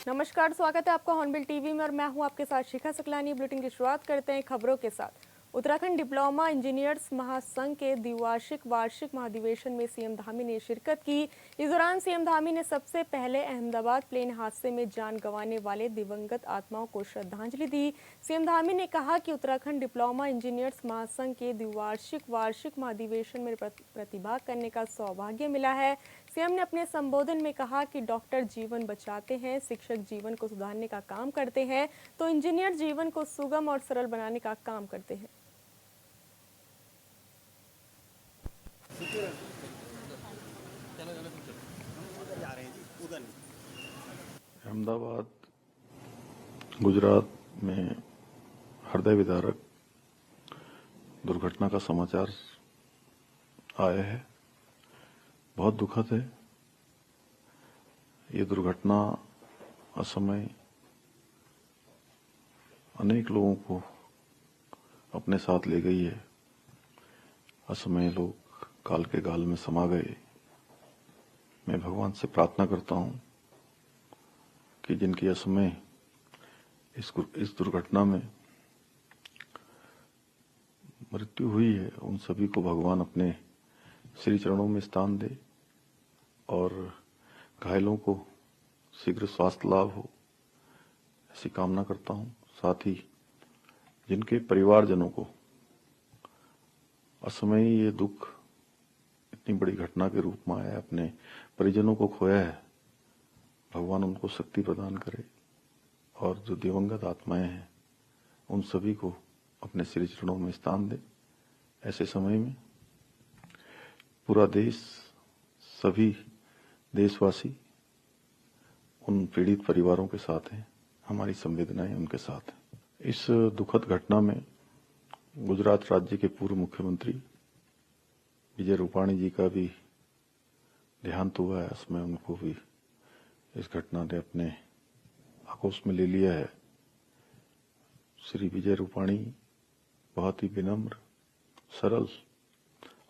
नमस्कार, स्वागत है आपका हॉर्नबिल टीवी में और मैं हूं आपके साथ शिखा सकलानी। बुलेटिन की शुरुआत करते हैं खबरों के साथ। उत्तराखंड डिप्लोमा इंजीनियर्स महासंघ के द्विवार्षिक वार्षिक महाधिवेशन में सीएम धामी ने शिरकत की। इस दौरान सीएम धामी ने सबसे पहले अहमदाबाद प्लेन हादसे में जान गंवाने वाले दिवंगत आत्माओं को श्रद्धांजलि दी। सीएम धामी ने कहा कि उत्तराखंड डिप्लोमा इंजीनियर्स महासंघ के द्विवार्षिक वार्षिक महाधिवेशन में प्रतिभाग करने का सौभाग्य मिला है। सीएम ने अपने संबोधन में कहा कि डॉक्टर जीवन बचाते हैं, शिक्षक जीवन को सुधारने का काम करते हैं, तो इंजीनियर जीवन को सुगम और सरल बनाने का काम करते हैं। अहमदाबाद गुजरात में हृदय विदारक दुर्घटना का समाचार आया है। बहुत दुखद है। ये दुर्घटना असमय अनेक लोगों को अपने साथ ले गई है। असमय लोग काल के गाल में समा गए। मैं भगवान से प्रार्थना करता हूं कि जिनकी असमय इस दुर्घटना में मृत्यु हुई है, उन सभी को भगवान अपने श्री चरणों में स्थान दे और घायलों को शीघ्र स्वास्थ्य लाभ हो, ऐसी कामना करता हूं। साथ ही जिनके परिवारजनों को असमय ये दुख इतनी बड़ी घटना के रूप में आया, अपने परिजनों को खोया है, भगवान उनको शक्ति प्रदान करे और जो दिवंगत आत्माएं हैं उन सभी को अपने श्री चरणों में स्थान दे। ऐसे समय में पूरा देश, सभी देशवासी उन पीड़ित परिवारों के साथ हैं। हमारी संवेदनाएं उनके साथ हैं। इस दुखद घटना में गुजरात राज्य के पूर्व मुख्यमंत्री विजय रूपाणी जी का भी देहांत हुआ है। इसमें उनको भी इस घटना ने अपने आक्रोश में ले लिया है। श्री विजय रूपाणी बहुत ही विनम्र, सरल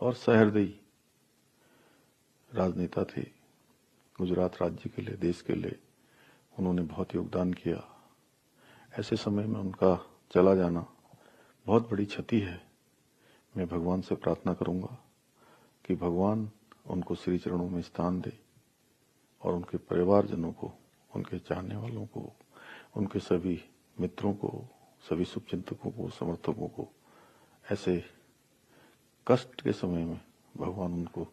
और सहृदयी राजनेता थे। गुजरात राज्य के लिए, देश के लिए उन्होंने बहुत योगदान किया। ऐसे समय में उनका चला जाना बहुत बड़ी क्षति है। मैं भगवान से प्रार्थना करूंगा कि भगवान उनको श्री चरणों में स्थान दे और उनके परिवारजनों को, उनके चाहने वालों को, उनके सभी मित्रों को, सभी शुभचिंतकों को, समर्थकों को ऐसे कष्ट के समय में भगवान उनको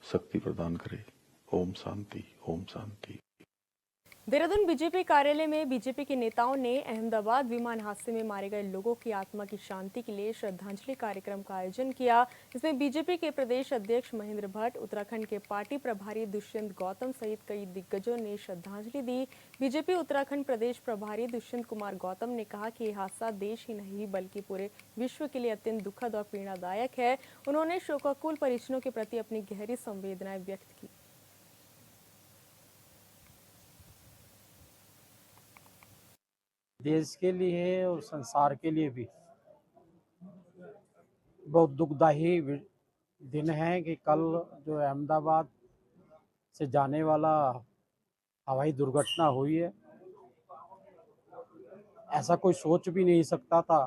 शक्ति प्रदान करे। ओम शांति, ओम शांति। देहरादून बीजेपी कार्यालय में बीजेपी के नेताओं ने अहमदाबाद विमान हादसे में मारे गए लोगों की आत्मा की शांति के लिए श्रद्धांजलि कार्यक्रम का आयोजन किया। इसमें बीजेपी के प्रदेश अध्यक्ष महेंद्र भट्ट, उत्तराखंड के पार्टी प्रभारी दुष्यंत गौतम सहित कई दिग्गजों ने श्रद्धांजलि दी। बीजेपी उत्तराखंड प्रदेश प्रभारी दुष्यंत कुमार गौतम ने कहा कि यह हादसा देश ही नहीं बल्कि पूरे विश्व के लिए अत्यंत दुखद और पीड़ादायक है। उन्होंने शोकाकुल परिजनों के प्रति अपनी गहरी संवेदनाएं व्यक्त की। देश के लिए और संसार के लिए भी बहुत दुखदायी दिन है कि कल जो अहमदाबाद से जाने वाला हवाई दुर्घटना हुई है, ऐसा कोई सोच भी नहीं सकता था।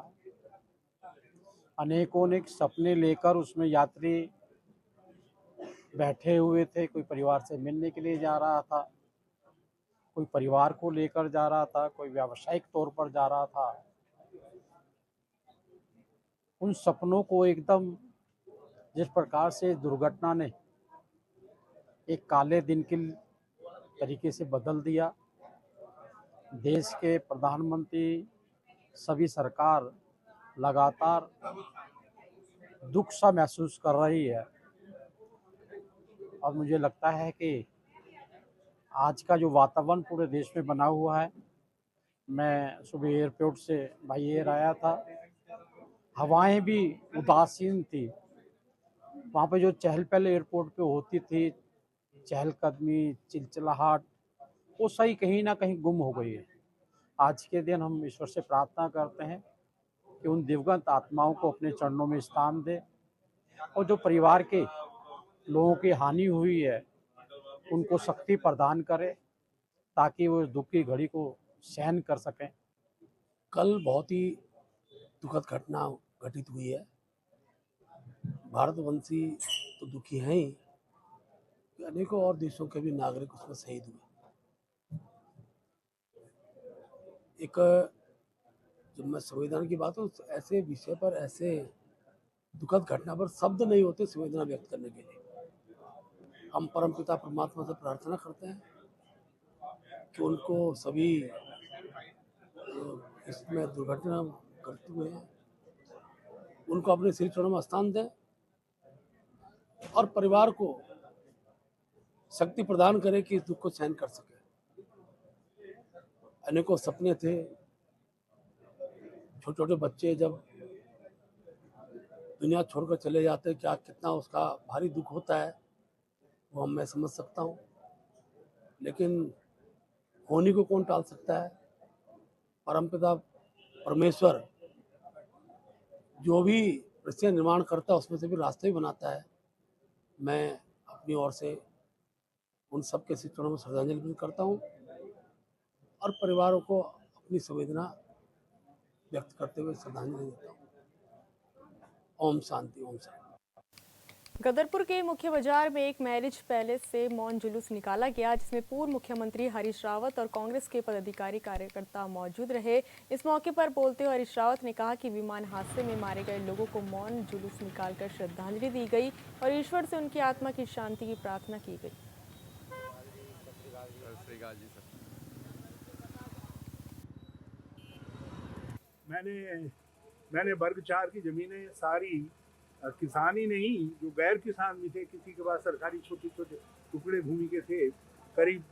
अनेकों ने सपने लेकर उसमें यात्री बैठे हुए थे। कोई परिवार से मिलने के लिए जा रहा था, कोई परिवार को लेकर जा रहा था, कोई व्यावसायिक तौर पर जा रहा था। उन सपनों को एकदम जिस प्रकार से दुर्घटना ने एक काले दिन के तरीके से बदल दिया, देश के प्रधानमंत्री, सभी सरकार लगातार दुख सा महसूस कर रही है। और मुझे लगता है कि आज का जो वातावरण पूरे देश में बना हुआ है, मैं सुबह एयरपोर्ट से बाई एयर आया था, हवाएं भी उदासीन थी। वहाँ पे जो चहल पहल एयरपोर्ट पे होती थी, चहलकदमी, चिलचिलाहट, वो सही कहीं ना कहीं गुम हो गई है। आज के दिन हम ईश्वर से प्रार्थना करते हैं कि उन दिवंगत आत्माओं को अपने चरणों में स्थान दे और जो परिवार के लोगों की हानि हुई है उनको शक्ति प्रदान करे ताकि वो इस दुख की घड़ी को सहन कर सकें। कल बहुत ही दुखद घटना घटित हुई है। भारतवंशी तो दुखी हैं ही, अनेकों और देशों के भी नागरिक उसमें शहीद हुए। एक जब मैं संविधान की बात करूं, ऐसे विषय पर, ऐसे दुखद घटना पर शब्द नहीं होते संवेदना व्यक्त करने के लिए। हम परमपिता परमात्मा से प्रार्थना करते हैं कि उनको सभी इसमें दुर्घटना करते हुए हैं, उनको अपने श्री चरणों में स्थान दें और परिवार को शक्ति प्रदान करें कि इस दुख को सहन कर सके। अनेकों सपने थे, छोटे छोटे बच्चे जब दुनिया छोड़कर चले जाते हैं, क्या कितना उसका भारी दुख होता है वो मैं समझ सकता हूँ, लेकिन होने को कौन टाल सकता है। परमपिता परमेश्वर जो भी परिस्थितियाँ निर्माण करता है उसमें से भी रास्ते भी बनाता है। मैं अपनी ओर से उन सबके चरणों में श्रद्धांजलि अर्पित करता हूँ और परिवारों को अपनी संवेदना व्यक्त करते हुए श्रद्धांजलि देता हूँ। ओम शांति, ओम शांति। गदरपुर के मुख्य बाजार में एक मैरिज पैलेस से मौन जुलूस निकाला गया, जिसमें पूर्व मुख्यमंत्री हरीश रावत और कांग्रेस के पदाधिकारी कार्यकर्ता मौजूद रहे। इस मौके पर बोलते हुए हरीश रावत ने कहा कि विमान हादसे में मारे गए लोगों को मौन जुलूस निकालकर श्रद्धांजलि दी गई और ईश्वर से उनकी आत्मा की शांति की प्रार्थना की गई। मैंने वर्ग 4 की जमीनें सारी किसान ही नहीं, जो गैर किसान भी थे, किसी के पास सरकारी छोटे छोटे टुकड़े भूमि के थे, करीब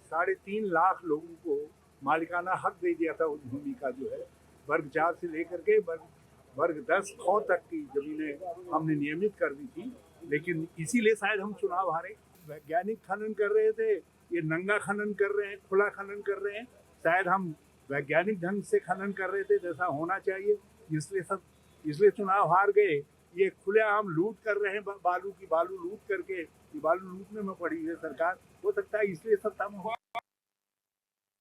3.5 लाख लोगों को मालिकाना हक दे दिया था उस भूमि का। जो है वर्ग 4 से लेकर के वर्ग 10 खौ तक की जमीनें हमने नियमित कर दी थी, लेकिन इसीलिए शायद हम चुनाव हारे। वैज्ञानिक खनन कर रहे थे, ये नंगा खनन कर रहे हैं, खुला खनन कर रहे हैं। शायद हम वैज्ञानिक ढंग से खनन कर रहे थे जैसा होना चाहिए, इसलिए चुनाव हार गए। ये खुलेआम लूट कर रहे हैं, बालू लूट करके, ये बालू लूटने में पड़ी है सरकार, हो सकता है इसलिए सत्ता में हो।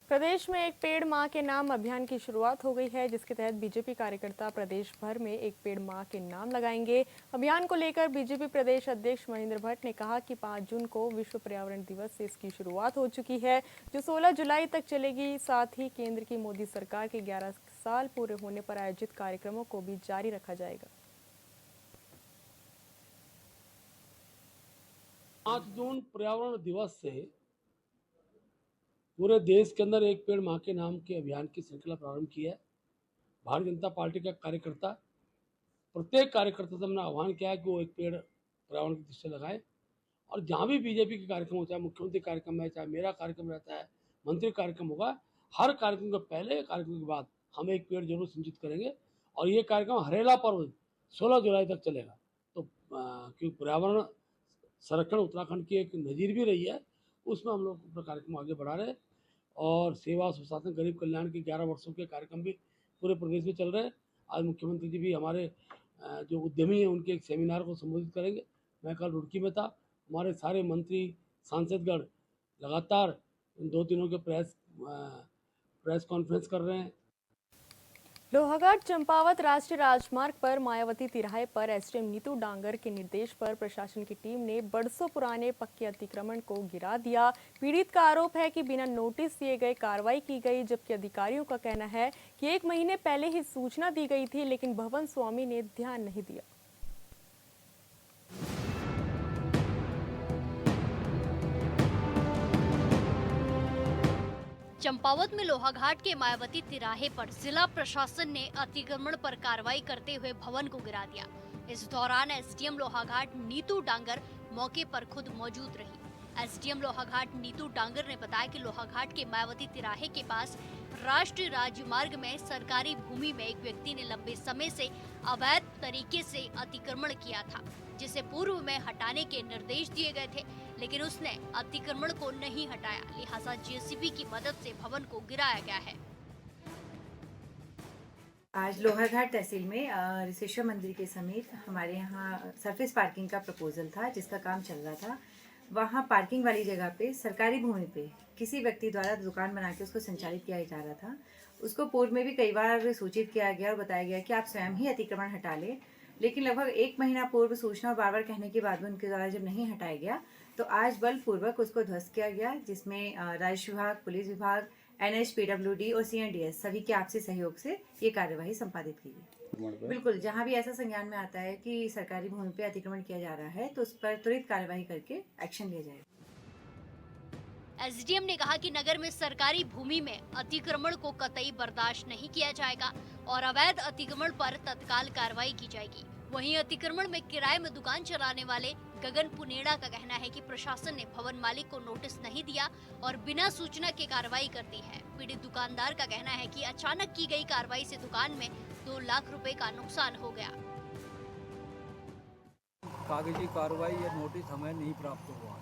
प्रदेश में एक पेड़ मां के नाम अभियान की शुरुआत हो गई है, जिसके तहत बीजेपी कार्यकर्ता प्रदेश भर में एक पेड़ मां के नाम लगाएंगे। अभियान को लेकर बीजेपी प्रदेश अध्यक्ष महेंद्र भट्ट ने कहा कि 5 जून को विश्व पर्यावरण दिवस से इसकी शुरुआत हो चुकी है, जो 16 जुलाई तक चलेगी। साथ ही केंद्र की मोदी सरकार के 11 साल पूरे होने पर आयोजित कार्यक्रमों को भी जारी रखा जाएगा। 5 जून पर्यावरण दिवस से पूरे देश के अंदर एक पेड़ मां के नाम के अभियान की श्रृंखला प्रारंभ की है। भारतीय जनता पार्टी का कार्यकर्ता, प्रत्येक कार्यकर्ता से हमने आह्वान किया है कि वो एक पेड़ पर्यावरण की दृष्टि से लगाए, और जहाँ भी बीजेपी के कार्यक्रम होता है, मुख्यमंत्री कार्यक्रम है, चाहे मेरा कार्यक्रम रहता है, मंत्री कार्यक्रम होगा, हर कार्यक्रम के पहले, कार्यक्रम के बाद हम एक पेड़ जरूर सिंचित करेंगे। और ये कार्यक्रम हरेला पर्व 16 जुलाई तक चलेगा। तो क्योंकि पर्यावरण संरक्षण उत्तराखंड की एक नज़ीर भी रही है, उसमें हम लोग अपना कार्यक्रम आगे बढ़ा रहे हैं। और सेवा सुशासन गरीब कल्याण के 11 वर्षों के कार्यक्रम भी पूरे प्रदेश में चल रहे हैं। आज मुख्यमंत्री जी भी हमारे जो उद्यमी हैं उनके एक सेमिनार को संबोधित करेंगे। मैं कल रुड़की में था। हमारे सारे मंत्री सांसदगण लगातार इन 2 दिनों के प्रेस कॉन्फ्रेंस कर रहे हैं। लोहाघाट चंपावत राष्ट्रीय राजमार्ग पर मायावती तिराहे पर एसडीएम नीतू डांगर के निर्देश पर प्रशासन की टीम ने बरसों पुराने पक्के अतिक्रमण को गिरा दिया। पीड़ित का आरोप है कि बिना नोटिस दिए गए कार्रवाई की गई, जबकि अधिकारियों का कहना है कि 1 महीने पहले ही सूचना दी गई थी, लेकिन भवन स्वामी ने ध्यान नहीं दिया। चंपावत में लोहाघाट के मायावती तिराहे पर जिला प्रशासन ने अतिक्रमण पर कार्रवाई करते हुए भवन को गिरा दिया। इस दौरान एसडीएम लोहाघाट नीतू डांगर मौके पर खुद मौजूद रही। एसडीएम लोहाघाट नीतू डांगर ने बताया कि लोहाघाट के मायावती तिराहे के पास राष्ट्रीय राजमार्ग में सरकारी भूमि में एक व्यक्ति ने लंबे समय से अवैध तरीके से अतिक्रमण किया था, जिसे पूर्व में हटाने के निर्देश दिए गए थे, लेकिन उसने अतिक्रमण को नहीं हटाया। लिहाजा जेसीबी की मदद से भवन को गिराया गया है। आज लोहाघाट तहसील में रिसेश्वर मंदिर के समीप हमारे यहाँ सरफेस पार्किंग का प्रपोजल था, जिसका काम चल रहा था। वहाँ पार्किंग वाली जगह पे सरकारी भूमि पे किसी व्यक्ति द्वारा दुकान बना के उसको संचालित किया जा रहा था। उसको पूर्व में भी कई बार सूचित किया गया और बताया गया कि आप स्वयं ही अतिक्रमण हटा लें, लेकिन लगभग 1 महीना पूर्व सूचना और बार बार कहने के बाद भी उनके द्वारा जब नहीं हटाया गया तो आज बलपूर्वक उसको ध्वस्त किया गया, जिसमें राजस्व विभाग, पुलिस विभाग, NH, PWD और CNDS सभी के आपसी सहयोग से ये कार्यवाही संपादित की गई। बिल्कुल, जहाँ भी ऐसा संज्ञान में आता है कि सरकारी भूमि पे अतिक्रमण किया जा रहा है तो उस पर त्वरित कार्यवाही करके एक्शन लिया जाएगा। एसडीएम ने कहा कि नगर में सरकारी भूमि में अतिक्रमण को कतई बर्दाश्त नहीं किया जाएगा और अवैध अतिक्रमण पर तत्काल कार्रवाई की जाएगी। वहीं अतिक्रमण में किराए में दुकान चलाने वाले गगन पुनेड़ा का कहना है कि प्रशासन ने भवन मालिक को नोटिस नहीं दिया और बिना सूचना के कार्रवाई करती है। पीड़ित दुकानदार का कहना है कि अचानक की गई कार्रवाई से दुकान में 2 लाख रुपए का नुकसान हो गया। कागजी कार्रवाई या नोटिस हमें नहीं प्राप्त हुआ।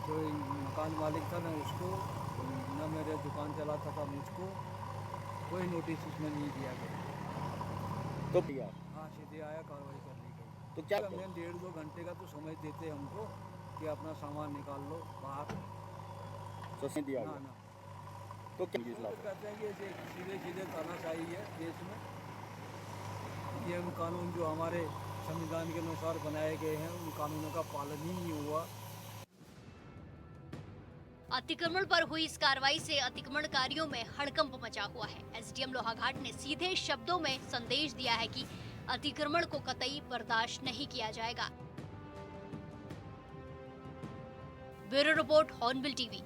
जो मकान मालिक था न उसको, न मेरे दुकान चलाता था मुझको, कोई नोटिस उसमें नहीं दिया गया। तो दिया हाँ, सीधे आया, कार्रवाई कर ली गई। तो क्या कम से कम 1.5-2 घंटे का तो समय देते हमको कि अपना सामान निकाल लो बाहर। तो नहीं दिया ना गया। ना तो क्या तो कहते हैं कि ऐसे सीधे सीधे तानाशाही है देश में। ये कानून जो हमारे संविधान के अनुसार बनाए गए हैं उन कानूनों का पालन ही नहीं हुआ। अतिक्रमण पर हुई इस कार्रवाई से अतिक्रमणकारियों में हड़कंप मचा हुआ है। एसडीएम लोहाघाट ने सीधे शब्दों में संदेश दिया है कि अतिक्रमण को कतई बर्दाश्त नहीं किया जाएगा। Bureau report, Hornbill TV.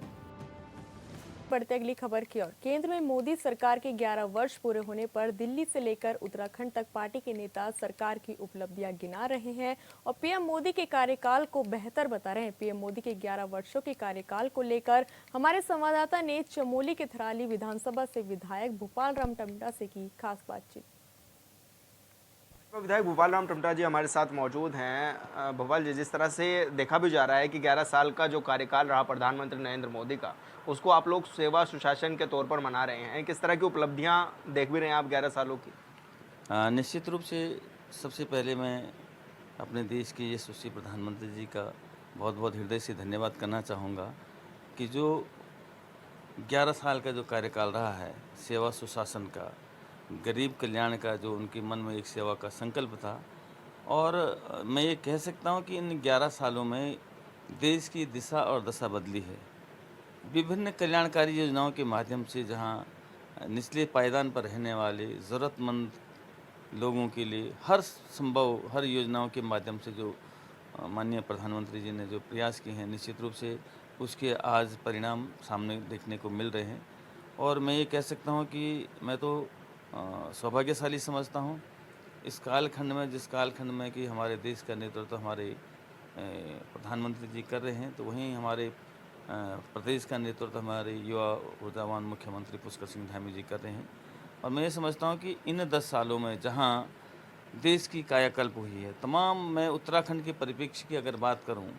बढ़ते अगली खबर की ओर। केंद्र में मोदी सरकार के 11 वर्ष पूरे होने पर दिल्ली से लेकर उत्तराखंड तक पार्टी के नेता सरकार की उपलब्धियां गिना रहे हैं और पीएम मोदी के कार्यकाल को बेहतर बता रहे हैं। पीएम मोदी के 11 वर्षों के कार्यकाल को लेकर हमारे संवाददाता ने चमोली के थराली विधानसभा से विधायक भूपाल राम टमटा से की खास बातचीत। विधायक भूपाल राम टमटा जी हमारे साथ मौजूद हैं। भोपाल जी, जिस तरह से देखा भी जा रहा है कि 11 साल का जो कार्यकाल रहा प्रधानमंत्री नरेंद्र मोदी का, उसको आप लोग सेवा सुशासन के तौर पर मना रहे हैं। किस तरह की उपलब्धियां देख भी रहे हैं आप 11 सालों की? निश्चित रूप से सबसे पहले मैं अपने देश के यशस्वी प्रधानमंत्री जी का बहुत बहुत हृदय से धन्यवाद करना चाहूँगा कि जो 11 साल का जो कार्यकाल रहा है सेवा सुशासन का, गरीब कल्याण का, जो उनके मन में एक सेवा का संकल्प था, और मैं ये कह सकता हूँ कि इन 11 सालों में देश की दिशा और दशा बदली है। विभिन्न कल्याणकारी योजनाओं के माध्यम से जहाँ निचले पायदान पर रहने वाले ज़रूरतमंद लोगों के लिए हर योजनाओं के माध्यम से जो माननीय प्रधानमंत्री जी ने जो प्रयास किए हैं, निश्चित रूप से उसके आज परिणाम सामने देखने को मिल रहे हैं। और मैं ये कह सकता हूँ कि मैं तो सौभाग्यशाली समझता हूँ इस कालखंड में, जिस कालखंड में कि हमारे देश का नेतृत्व हमारे प्रधानमंत्री जी कर रहे हैं, तो वहीं हमारे प्रदेश का नेतृत्व हमारे युवा ऊर्जावान मुख्यमंत्री पुष्कर सिंह धामी जी कर रहे हैं। और मैं ये समझता हूँ कि इन 10 सालों में जहाँ देश की कायाकल्प हुई है, मैं उत्तराखंड के परिप्रेक्ष्य की अगर बात करूँ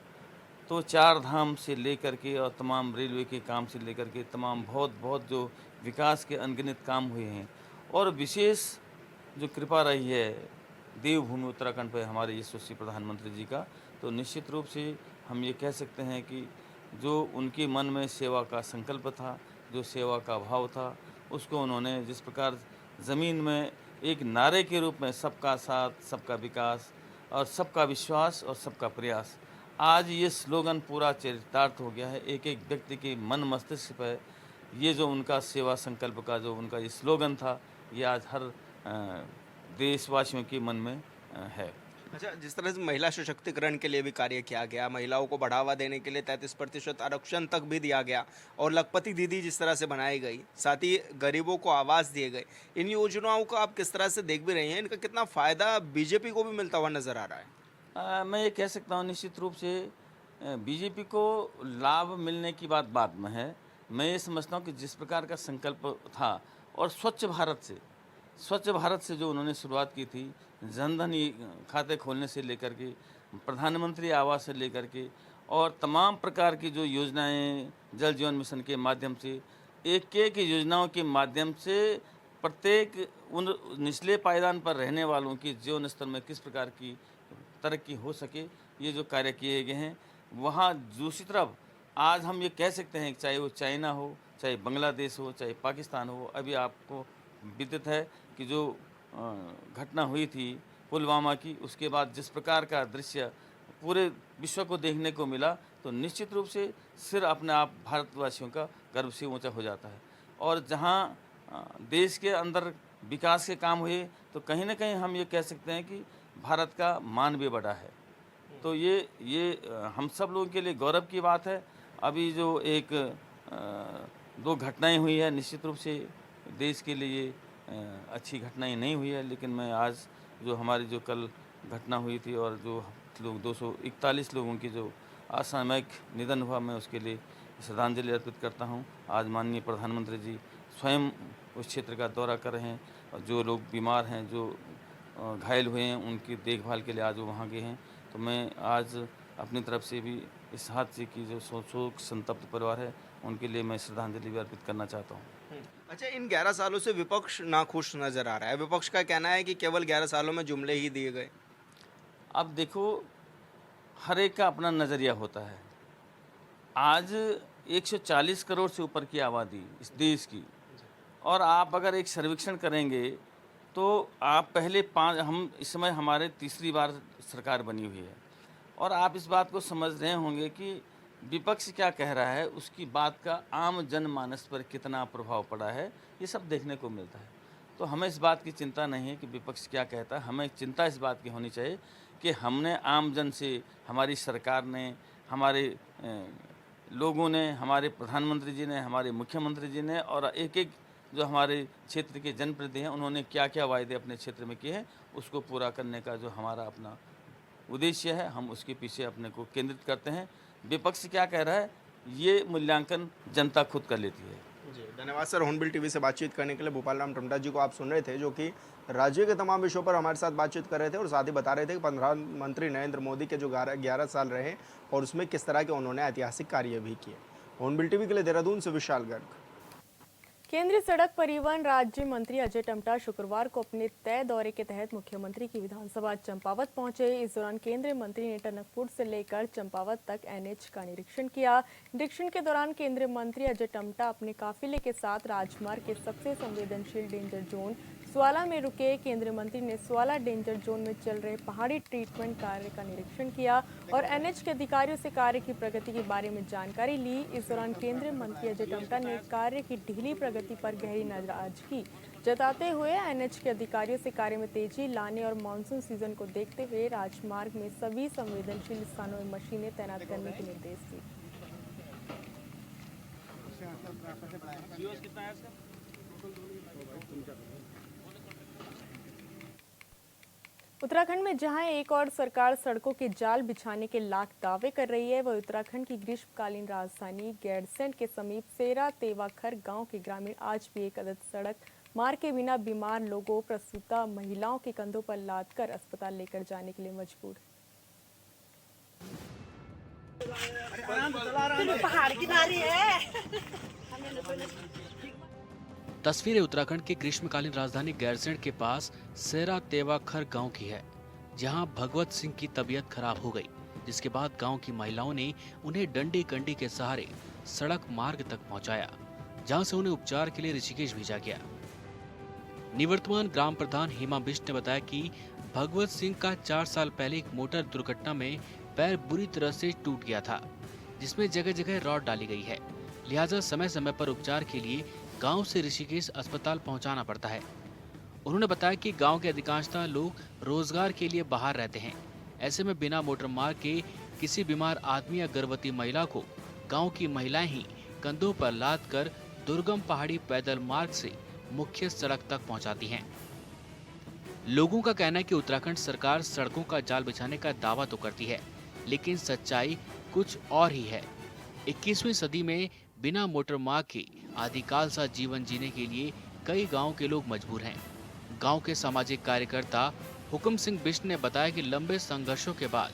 तो 4 धाम से लेकर के और तमाम रेलवे के काम से लेकर के तमाम बहुत जो विकास के अनगिनत काम हुए हैं, और विशेष जो कृपा रही है देवभूमि उत्तराखंड पर हमारे यशस्वी प्रधानमंत्री जी का, तो निश्चित रूप से हम ये कह सकते हैं कि जो उनके मन में सेवा का संकल्प था, जो सेवा का भाव था, उसको उन्होंने जिस प्रकार ज़मीन में एक नारे के रूप में सबका साथ, सबका विकास और सबका विश्वास और सबका प्रयास, आज ये स्लोगन पूरा चरितार्थ हो गया है। एक एक व्यक्ति के मन मस्तिष्क पर ये जो उनका सेवा संकल्प का जो उनका ये स्लोगन था, ये आज हर देशवासियों के मन में है। अच्छा, जिस तरह से महिला सशक्तिकरण के लिए भी कार्य किया गया, महिलाओं को बढ़ावा देने के लिए 33% आरक्षण तक भी दिया गया, और लखपति दीदी जिस तरह से बनाई गई, साथ ही गरीबों को आवास दिए गए, इन योजनाओं को आप किस तरह से देख भी रहे हैं? इनका कितना फ़ायदा बीजेपी को भी मिलता हुआ नज़र आ रहा है? मैं ये कह सकता हूँ निश्चित रूप से बीजेपी को लाभ मिलने की बात बाद में है। मैं ये समझता हूँ कि जिस प्रकार का संकल्प था, और स्वच्छ भारत से जो उन्होंने शुरुआत की थी, जनधन खाते खोलने से लेकर के प्रधानमंत्री आवास से लेकर के और तमाम प्रकार की जो योजनाएं, जल जीवन मिशन के माध्यम से, एक योजनाओं के माध्यम से प्रत्येक उन निचले पायदान पर रहने वालों की जीवन स्तर में किस प्रकार की तरक्की हो सके, ये जो कार्य किए गए हैं, वहाँ दूसरी तरफ आज हम ये कह सकते हैं, चाहे वो चाइना हो, चाहे बांग्लादेश हो, चाहे पाकिस्तान हो, अभी आपको विदित है कि जो घटना हुई थी पुलवामा की, उसके बाद जिस प्रकार का दृश्य पूरे विश्व को देखने को मिला, तो निश्चित रूप से सिर अपने आप भारतवासियों का गर्व से ऊंचा हो जाता है। और जहां देश के अंदर विकास के काम हुए, तो कहीं ना कहीं हम ये कह सकते हैं कि भारत का मान भी बढ़ा है। तो ये हम सब लोगों के लिए गौरव की बात है। अभी जो एक दो घटनाएं हुई है, निश्चित रूप से देश के लिए अच्छी घटनाएं नहीं हुई है, लेकिन मैं आज जो हमारी जो कल घटना हुई थी और जो लोग 241 लोगों की जो असामयिक निधन हुआ, मैं उसके लिए श्रद्धांजलि अर्पित करता हूं। आज माननीय प्रधानमंत्री जी स्वयं उस क्षेत्र का दौरा कर रहे हैं और जो लोग बीमार हैं, जो घायल हुए हैं, उनकी देखभाल के लिए आज वो वहाँ गए हैं। तो मैं आज अपनी तरफ से भी इस हादसे की जो शोक संतप्त परिवार है, उनके लिए मैं श्रद्धांजलि भी अर्पित करना चाहता हूँ। अच्छा, इन 11 सालों से विपक्ष नाखुश नजर आ रहा है। विपक्ष का कहना है कि केवल 11 सालों में जुमले ही दिए गए। अब देखो, हर एक का अपना नज़रिया होता है। आज 140 करोड़ से ऊपर की आबादी इस देश की, और आप अगर एक सर्वेक्षण करेंगे तो आप पहले हम इस समय हमारे तीसरी बार सरकार बनी हुई है, और आप इस बात को समझ रहे होंगे कि विपक्ष क्या कह रहा है, उसकी बात का आम जनमानस पर कितना प्रभाव पड़ा है, ये सब देखने को मिलता है। तो हमें इस बात की चिंता नहीं है कि विपक्ष क्या कहता है, हमें चिंता इस बात की होनी चाहिए कि हमने आम जन से, हमारी सरकार ने, हमारे लोगों ने, हमारे प्रधानमंत्री जी ने, हमारे मुख्यमंत्री जी ने, और एक एक जो हमारे क्षेत्र के जनप्रतिनिधि हैं, उन्होंने क्या क्या वायदे अपने क्षेत्र में किए हैं, उसको पूरा करने का जो हमारा अपना उद्देश्य है, हम उसके पीछे अपने को केंद्रित करते हैं। विपक्ष क्या कह रहा है, ये मूल्यांकन जनता खुद कर लेती है। जी, धन्यवाद सर। हॉर्नबिल टीवी से बातचीत करने के लिए भोपाल राम टमटा जी को आप सुन रहे थे, जो कि राज्य के तमाम विषयों पर हमारे साथ बातचीत कर रहे थे और साथ ही बता रहे थे कि प्रधानमंत्री नरेंद्र मोदी के जो 11 साल रहे और उसमें किस तरह के उन्होंने ऐतिहासिक कार्य भी किए। हॉर्नबिल टीवी के लिए देहरादून से विशाल गर्ग। केंद्रीय सड़क परिवहन राज्य मंत्री अजय टम्टा शुक्रवार को अपने तय दौरे के तहत मुख्यमंत्री की विधानसभा चंपावत पहुंचे। इस दौरान केंद्रीय मंत्री ने टनकपुर से लेकर चंपावत तक एनएच का निरीक्षण किया। निरीक्षण के दौरान केंद्रीय मंत्री अजय टम्टा अपने काफिले के साथ राजमार्ग के सबसे संवेदनशील डेंजर जोन स्वाला में रुके। केंद्रीय मंत्री ने स्वाला डेंजर जोन में चल रहे पहाड़ी ट्रीटमेंट कार्य का निरीक्षण किया और एनएच के अधिकारियों से कार्य की प्रगति के बारे में जानकारी ली। इस दौरान केंद्रीय मंत्री अजय टम्टा ने कार्य की ढीली प्रगति पर गहरी नाराजगी जताते हुए एनएच के अधिकारियों से कार्य में तेजी लाने और मानसून सीजन को देखते हुए राजमार्ग में सभी संवेदनशील स्थानों में मशीनें तैनात करने के निर्देश दिए। उत्तराखंड में जहां एक और सरकार सड़कों के जाल बिछाने के लाख दावे कर रही है, वह उत्तराखंड की ग्रीष्मकालीन राजधानी गैरसैंण के समीप सेरा तेवाखर गांव के ग्रामीण आज भी एक अदद सड़क मार्ग के बिना बीमार लोगों, प्रसूता महिलाओं के कंधों पर लाद कर अस्पताल लेकर जाने के लिए मजबूर। पहाड़ की नाली है। तस्वीरें उत्तराखंड के ग्रीष्मकालीन राजधानी गैरसैंण के पास सेरा तेवाखर गांव की है, जहां भगवत सिंह की तबीयत खराब हो गई, जिसके बाद गांव की महिलाओं ने उन्हें डंडी कंडी के सहारे सड़क मार्ग तक पहुंचाया, जहां से उन्हें उपचार के लिए ऋषिकेश भेजा गया। निवर्तमान ग्राम प्रधान हेमा बिष्ट ने बताया कि भगवत सिंह का 4 साल पहले एक मोटर दुर्घटना में पैर बुरी तरह से टूट गया था, जिसमें जगह जगह रॉड डाली गई है, लिहाजा समय समय पर उपचार के लिए गांव से ऋषिकेश अस्पताल पहुंचाना पड़ता है। उन्होंने बताया कि गांव के अधिकांशतः लोग रोजगार के लिए बाहर रहते हैं। ऐसे में बिना मोटर मार्ग के किसी बीमार आदमी या गर्भवती महिला को गांव की महिलाएं ही कंधों पर लाद कर दुर्गम पहाड़ी पैदल मार्ग से मुख्य सड़क तक पहुंचाती हैं। लोगों का कहना है कि उत्तराखंड सरकार सड़कों का जाल बिछाने का दावा तो करती है, लेकिन सच्चाई कुछ और ही है। 21वीं सदी में बिना मोटर मार्ग के आदिकाल सा जीवन जीने के लिए कई गांव के लोग मजबूर हैं। गांव के सामाजिक कार्यकर्ता हुक्म सिंह बिष्ट ने बताया कि लंबे संघर्षों के बाद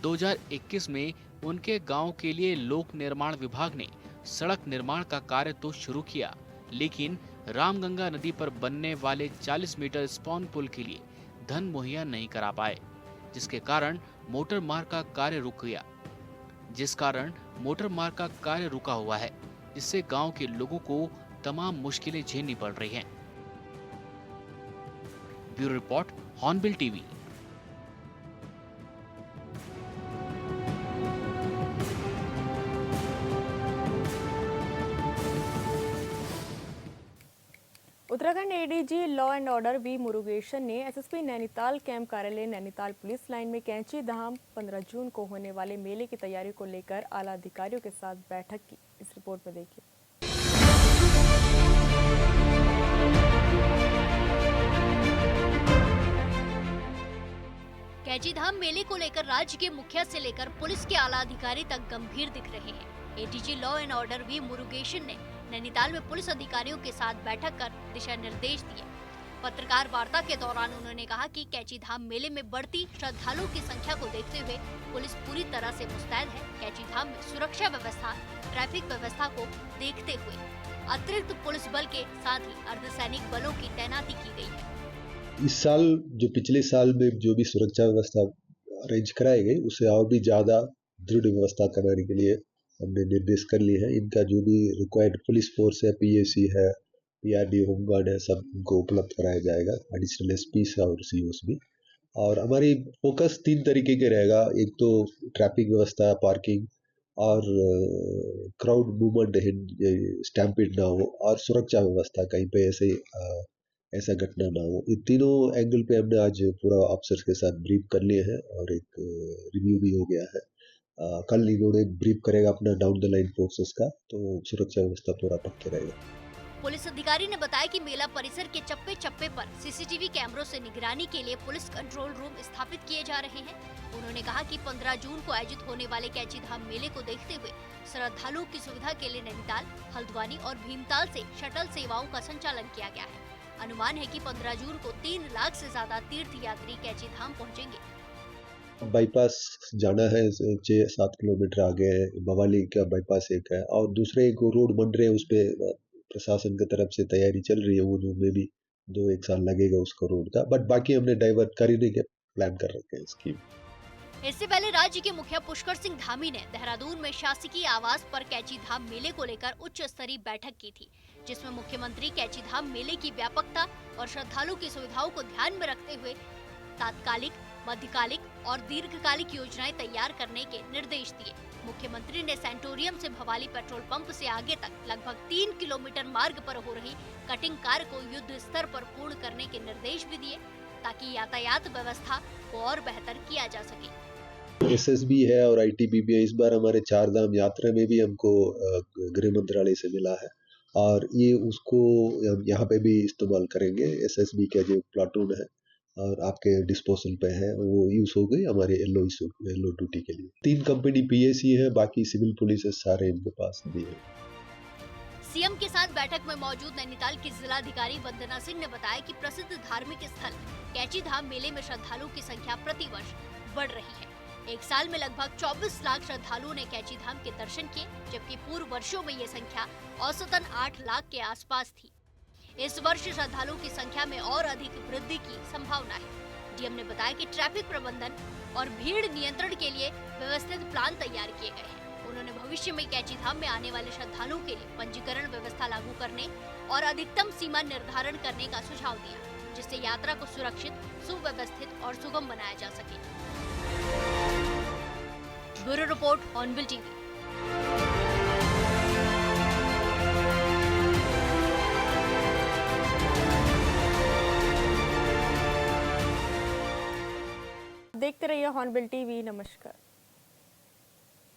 2021 में उनके गांव के लिए लोक निर्माण विभाग ने सड़क निर्माण का कार्य तो शुरू किया, लेकिन रामगंगा नदी पर बनने वाले 40 मीटर स्पॉन पुल के लिए धन मुहैया नहीं करा पाए, जिसके कारण मोटर मार्ग का कार्य रुक गया। जिस कारण मोटर मार्ग का कार्य रुका हुआ है, जिससे गांव के लोगों को तमाम मुश्किलें झेलनी पड़ रही हैं। Bureau report, Hornbill TV. Uttarakhand ADG law and order V Murugesan ने एसएसपी नैनीताल कैंप कार्यालय नैनीताल पुलिस लाइन में कैंची धाम 15 जून को होने वाले मेले की तैयारी को लेकर आला अधिकारियों के साथ बैठक की। इस रिपोर्ट में देखिए। कैंची धाम मेले को लेकर राज्य के मुखिया से लेकर पुलिस के आला अधिकारी तक गंभीर दिख रहे हैं। ADG law and order V Murugesan ने नैनीताल में पुलिस अधिकारियों के साथ बैठक कर दिशा निर्देश दिए। पत्रकार वार्ता के दौरान उन्होंने कहा कि कैंची धाम मेले में बढ़ती श्रद्धालुओं की संख्या को देखते हुए पुलिस पूरी तरह से मुस्तैद है। कैंची धाम में सुरक्षा व्यवस्था, ट्रैफिक व्यवस्था को देखते हुए अतिरिक्त पुलिस बल के साथ ही अर्धसैनिक बलों की तैनाती की गई है। इस साल जो पिछले साल में जो भी सुरक्षा व्यवस्था अरेंज कराई गई, उससे और भी ज्यादा दृढ़ व्यवस्था कराने के लिए हमने निर्देश कर लिए हैं। इनका जो भी रिक्वायर्ड पुलिस फोर्स है, पीएसी है, पीआरडी, होमगार्ड है, सब इनको उपलब्ध कराया जाएगा, एडिशनल एसपी और सीओस भी। और हमारी फोकस 3 तरीके के रहेगा। एक तो ट्रैफिक व्यवस्था, पार्किंग और क्राउड मूवमेंट, स्टैम्पिड ना हो, और सुरक्षा व्यवस्था, कहीं पे ऐसा घटना ना हो। इन तीनों एंगल पे हमने आज पूरा ऑफिसर्स के साथ ब्रीफ कर लिए हैं और एक रिव्यू भी हो गया है। कल इन्होंने ब्रीफ करेगा अपना डाउन द लाइन फोर्सेस का, तो सुरक्षा व्यवस्था पूरा पक्के रहेगा। पुलिस अधिकारी ने बताया कि मेला परिसर के चप्पे चप्पे पर सीसीटीवी कैमरों से निगरानी के लिए पुलिस कंट्रोल रूम स्थापित किए जा रहे हैं। उन्होंने कहा कि 15 जून को आयोजित होने वाले कैंची धाम मेले को देखते हुए श्रद्धालुओं की सुविधा के लिए नैनीताल, हल्द्वानी और भीमताल से शटल सेवाओं का संचालन किया गया है। अनुमान है कि 15 जून को 3 लाख से ज्यादा तीर्थ यात्री कैंची धाम पहुँचेंगे। बाईपास जाना है, 6-7 किलोमीटर आगे है, बवाली का बाईपास एक है, और दूसरे एक रोड बन रहे हैं, उस पे प्रशासन की तरफ से तैयारी चल रही है। वो जो में भी 2-1 साल लगेगा उसका रोड का, बट बाकी हमने डाइवर्ट करने के प्लान कर रखे हैं स्कीम। इससे पहले राज्य के मुखिया पुष्कर सिंह धामी ने देहरादून में शासकीय आवास पर कैंची धाम मेले को लेकर उच्च स्तरीय बैठक की थी, जिसमें मुख्यमंत्री कैंची धाम मेले की व्यापकता और श्रद्धालुओं की सुविधाओं को ध्यान में रखते हुए तात्कालिक, मध्यकालिक और दीर्घकालिक योजनाएं तैयार करने के निर्देश दिए। मुख्यमंत्री ने सेंटोरियम से भवाली पेट्रोल पंप से आगे तक लगभग 3 किलोमीटर मार्ग पर हो रही कटिंग कार्य को युद्ध स्तर पर पूर्ण करने के निर्देश भी दिए, ताकि यातायात व्यवस्था को और बेहतर किया जा सके। एसएसबी है और आईटीबीपी है। इस बार हमारे 4 धाम यात्रा में भी हमको गृह मंत्रालय से मिला है, और ये उसको यहाँ पे भी इस्तेमाल करेंगे। एसएसबी का जो प्लाटून है और आपके डिस्पोजल पे है, वो यूज हो गई हमारे येलो ड्यूटी के लिए। 3 कंपनी पीएसी है, बाकी सिविल पुलिस सारे इनके पास भी है। सीएम के साथ बैठक में मौजूद नैनीताल की जिलाधिकारी वंदना सिंह ने बताया कि प्रसिद्ध धार्मिक स्थल कैंची धाम मेले में श्रद्धालुओं की संख्या प्रति वर्ष बढ़ रही है। एक साल में लगभग 24 लाख श्रद्धालुओं ने कैंची धाम के दर्शन किए, जबकि पूर्व वर्षों में ये संख्या औसतन 8 लाख के आसपास थी। इस वर्ष श्रद्धालुओं की संख्या में और अधिक वृद्धि की संभावना है। डीएम ने बताया कि ट्रैफिक प्रबंधन और भीड़ नियंत्रण के लिए व्यवस्थित प्लान तैयार किए गए हैं। उन्होंने भविष्य में कैंची धाम में आने वाले श्रद्धालुओं के लिए पंजीकरण व्यवस्था लागू करने और अधिकतम सीमा निर्धारण करने का सुझाव दिया, जिससे यात्रा को सुरक्षित, सुव्यवस्थित और सुगम बनाया जा सके। Bureau report, Hornbill TV. देखते रहिए हॉर्नबिल टीवी। नमस्कार।